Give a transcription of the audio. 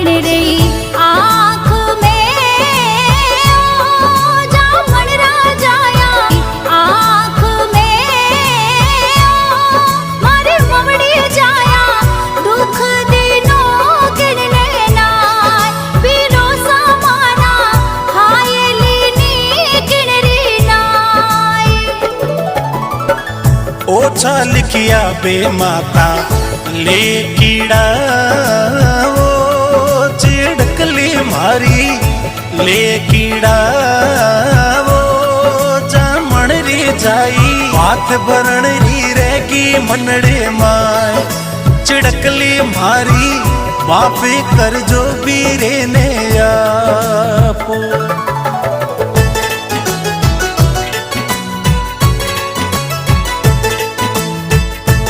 किन रही आँख में ओ जामण राजाया आँख में ओ मारे ममड़ी जाया दुख दिनो किन नाय पीरो समाना हायलीनी किन री नाय। ओछा लिखिया बे माता ले कीड़ा वो चिड़कली मारी ले कीड़ा वो जामण री जाई हाथ भरण री रहेगी मनड़े माय चिड़कली मारी माफी कर जो बीरे ने आपो।